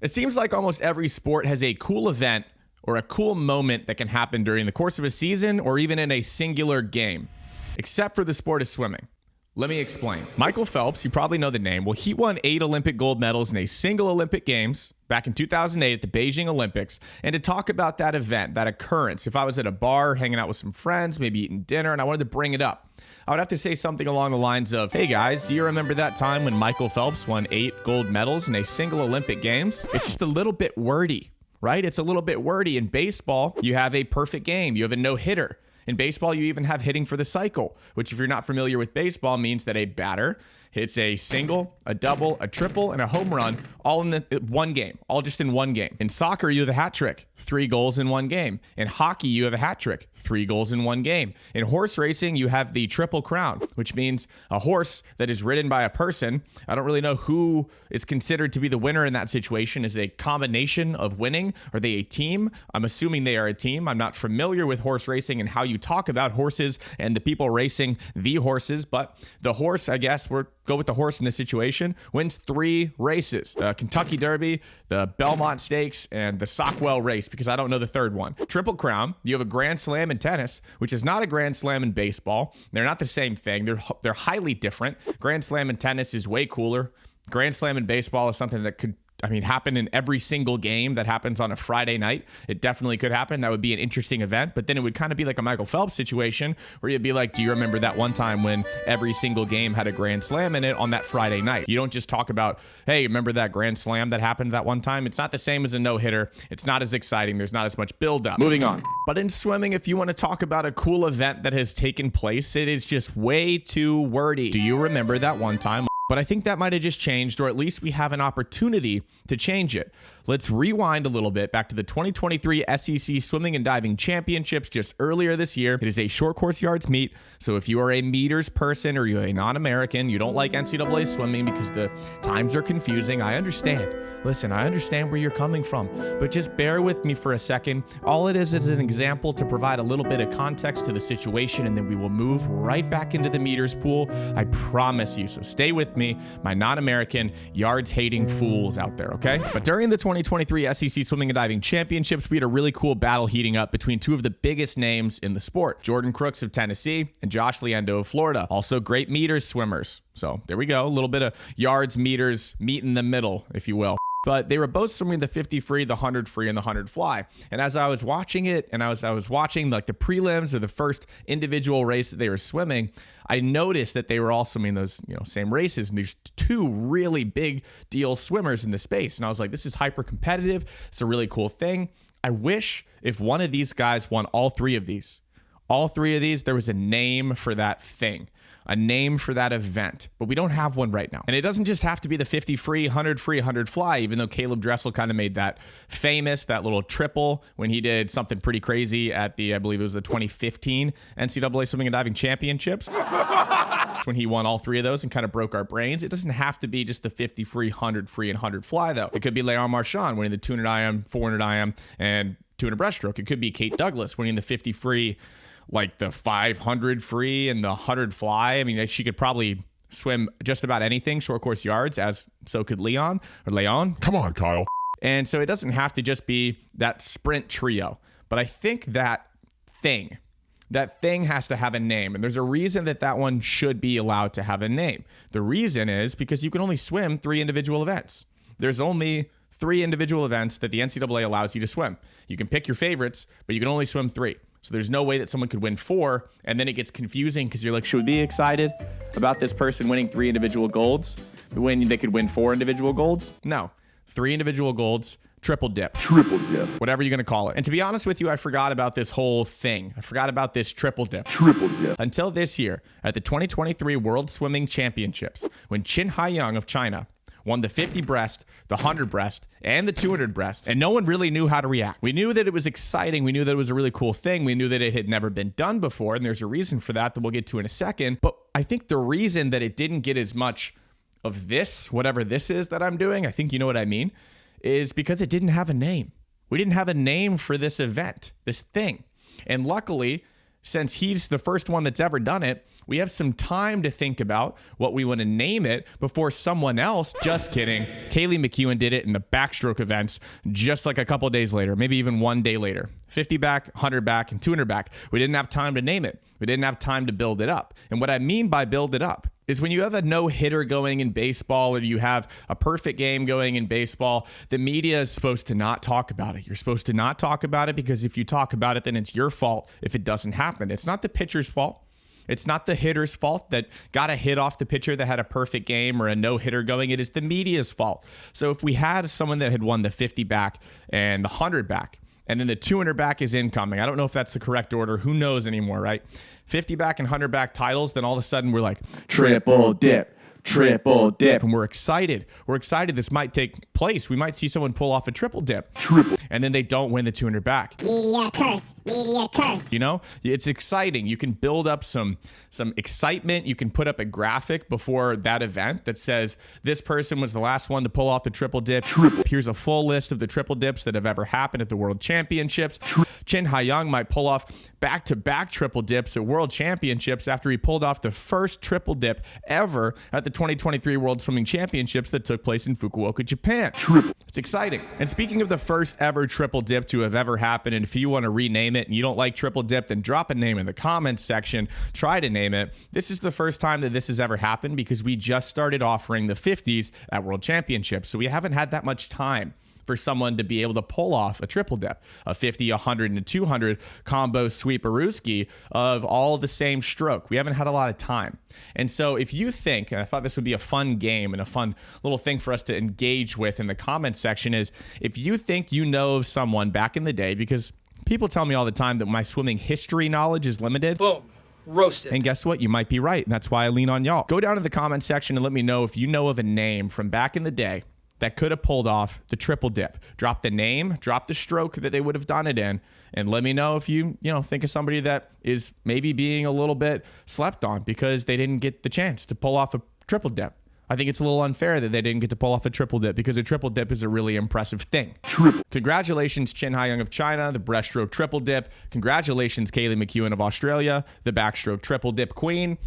It seems like almost every sport has a cool event or a cool moment that can happen during the course of a season or even in a singular game, except for the sport of swimming. Let me explain. Michael Phelps, you probably know the name. Well, he won 8 Olympic gold medals in a single Olympic Games back in 2008 at the Beijing Olympics. And to talk about that event, that occurrence, if I was at a bar hanging out with some friends, maybe eating dinner, and I wanted to bring it up, I would have to say something along the lines of, hey guys, do you remember that time when Michael Phelps won 8 gold medals in a single Olympic Games? It's just a little bit wordy, right? It's a little bit wordy. In baseball, you have a perfect game. You have a no-hitter. In baseball, you even have hitting for the cycle, which if you're not familiar with baseball means that a batter hits a single, a double, a triple, and a home run all in one game, all just in one game. In soccer, you have a hat trick, 3 goals in one game. In hockey, you have a hat trick, 3 goals in one game. In horse racing, you have the Triple Crown, which means a horse that is ridden by a person. I don't really know who is considered to be the winner in that situation. Is it a combination of winning? Are they a team? I'm assuming they are a team. I'm not familiar with horse racing and how you talk about horses and the people racing the horses, but the horse, I guess we're go with the horse in this situation, wins 3 races. Kentucky Derby, the Belmont Stakes, and the Sockwell race, because I don't know the third one. Triple Crown, you have a Grand Slam in tennis, which is not a Grand Slam in baseball. They're not the same thing. They're highly different. Grand Slam in tennis is way cooler. Grand Slam in baseball is something that could happen in every single game that happens on a Friday night. It definitely could happen. That would be an interesting event, but then it would kind of be like a Michael Phelps situation where you'd be like, do you remember that one time when every single game had a Grand Slam in it on that Friday night? You don't just talk about, hey, remember that Grand Slam that happened that one time? It's not the same as a no-hitter. It's not as exciting. There's not as much build-up. Moving on. But in swimming, if you want to talk about a cool event that has taken place, it is just way too wordy. Do you remember that one time? But I think that might have just changed, or at least we have an opportunity to change it. Let's rewind a little bit back to the 2023 SEC Swimming and Diving Championships just earlier this year. It is a short course yards meet, so if you are a meters person or you're a non-American, you don't like NCAA swimming because the times are confusing, I understand. Listen, I understand where you're coming from, but just bear with me for a second. All it is an example to provide a little bit of context to the situation, and then we will move right back into the meters pool. I promise you, so stay with me, my non-American yards-hating fools out there, okay? But during the 2023 SEC Swimming and Diving Championships, we had a really cool battle heating up between 2 of the biggest names in the sport, Jordan Crooks of Tennessee and Josh Leando of Florida. Also great meters swimmers. So there we go, a little bit of yards, meters, meet in the middle, if you will. But they were both swimming the 50 free, the 100 free, and the 100 fly. And as I was watching it, and I was watching like the prelims or the first individual race that they were swimming, I noticed that they were all swimming those same races. And there's 2 really big deal swimmers in the space. And I was like, this is hyper competitive. It's a really cool thing. I wish if one of these guys won all 3 of these, there was a name for that thing. A name for that event, but we don't have one right now. And it doesn't just have to be the 50 free, 100 free, 100 fly, even though Caleb Dressel kind of made that famous, that little triple when he did something pretty crazy at I believe it was the 2015 NCAA Swimming and Diving Championships. When he won all 3 of those and kind of broke our brains. It doesn't have to be just the 50 free, 100 free, and 100 fly, though. It could be Leon Marchand winning the 200 IM, 400 IM, and 200 breaststroke. It could be Kate Douglas winning the 50 free, like the 500 free and the 100 fly. I mean, she could probably swim just about anything, short course yards, as so could Leon. Come on, Kyle. And so it doesn't have to just be that sprint trio. But I think that thing has to have a name. And there's a reason that one should be allowed to have a name. The reason is because you can only swim 3 individual events. There's only 3 individual events that the NCAA allows you to swim. You can pick your favorites, but you can only swim 3. So there's no way that someone could win 4, and then it gets confusing because you're like, should we be excited about this person winning 3 individual golds when they could win 4 individual golds? No. 3 individual golds, triple dip, whatever you're going to call it. And to be honest with you, I forgot about this whole thing. I forgot about this triple dip until this year at the 2023 World Swimming Championships when Qin Haiyang of China won the 50 breast, the 100 breast, and the 200 breast, and no one really knew how to react. We knew that it was exciting. We knew that it was a really cool thing. We knew that it had never been done before, and there's a reason for that we'll get to in a second. But I think the reason that it didn't get as much of this, whatever this is that I'm doing, I think you know what I mean, is because it didn't have a name. We didn't have a name for this event, this thing. And luckily, since he's the first one that's ever done it, we have some time to think about what we want to name it before someone else, just kidding. Kaylee McKeown did it in the backstroke events just like a couple days later, maybe even one day later. 50 back, 100 back, and 200 back. We didn't have time to name it. We didn't have time to build it up. And what I mean by build it up is when you have a no-hitter going in baseball or you have a perfect game going in baseball, the media is supposed to not talk about it. You're supposed to not talk about it because if you talk about it, then it's your fault if it doesn't happen. It's not the pitcher's fault. It's not the hitter's fault that got a hit off the pitcher that had a perfect game or a no-hitter going. It is the media's fault. So if we had someone that had won the 50 back and the 100 back, and then the 200 back is incoming. I don't know if that's the correct order. Who knows anymore, right? 50 back and 100 back titles. Then all of a sudden we're like, triple dip. And we're excited. We're excited this might take place. We might see someone pull off a triple dip. And then they don't win the 200 back. Media curse. You know, it's exciting. You can build up some excitement. You can put up a graphic before that event that says this person was the last one to pull off the triple dip. Here's a full list of the triple dips that have ever happened at the World Championships. Qin Haiyang might pull off back-to-back triple dips at World Championships after he pulled off the first triple dip ever at the 2023 World Swimming Championships that took place in Fukuoka, Japan. It's exciting. And speaking of the first ever triple dip to have ever happened, and if you want to rename it and you don't like triple dip, then drop a name in the comments section. Try to name it. This is the first time that this has ever happened because we just started offering the 50s at World Championships. So we haven't had that much time for someone to be able to pull off a triple dip, a 50, 100, and a 200 combo sweeperooski of all the same stroke. We haven't had a lot of time. And so if you think, and I thought this would be a fun game and a fun little thing for us to engage with in the comments section is, if you think you know of someone back in the day, because people tell me all the time that my swimming history knowledge is limited. Boom. Roasted. And guess what? You might be right. And that's why I lean on y'all. Go down to the comment section and let me know if you know of a name from back in the day that could have pulled off the triple dip. Drop the name, drop the stroke that they would have done it in, and let me know if you think of somebody that is maybe being a little bit slept on because they didn't get the chance to pull off a triple dip. I think it's a little unfair that they didn't get to pull off a triple dip because a triple dip is a really impressive thing. Congratulations, Qin Haiyang of China, the breaststroke triple dip. Congratulations, Kaylee McKeown of Australia, the backstroke triple dip queen.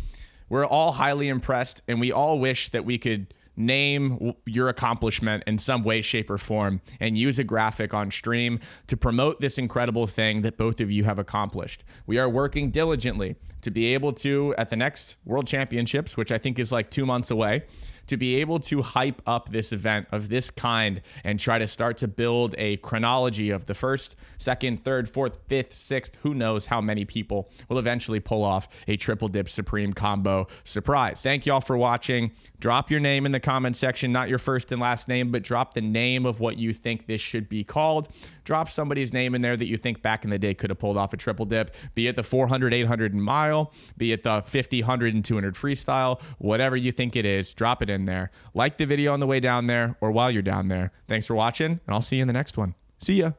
We're all highly impressed, and we all wish that we could name your accomplishment in some way, shape, or form and use a graphic on stream to promote this incredible thing that both of you have accomplished. We are working diligently to be able to, at the next World Championships, which I think is like 2 months away, to be able to hype up this event of this kind and try to start to build a chronology of the first, second, third, fourth, fifth, sixth, who knows how many people will eventually pull off a triple dip supreme combo surprise. Thank y'all for watching. Drop your name in the comment section, not your first and last name, but drop the name of what you think this should be called. Drop somebody's name in there that you think back in the day could have pulled off a triple dip, be it the 400, 800 and mile, be it the 50, 100 and 200 freestyle, whatever you think it is, drop it in there. Like the video on the way down there or while you're down there. Thanks for watching, and I'll see you in the next one. See ya.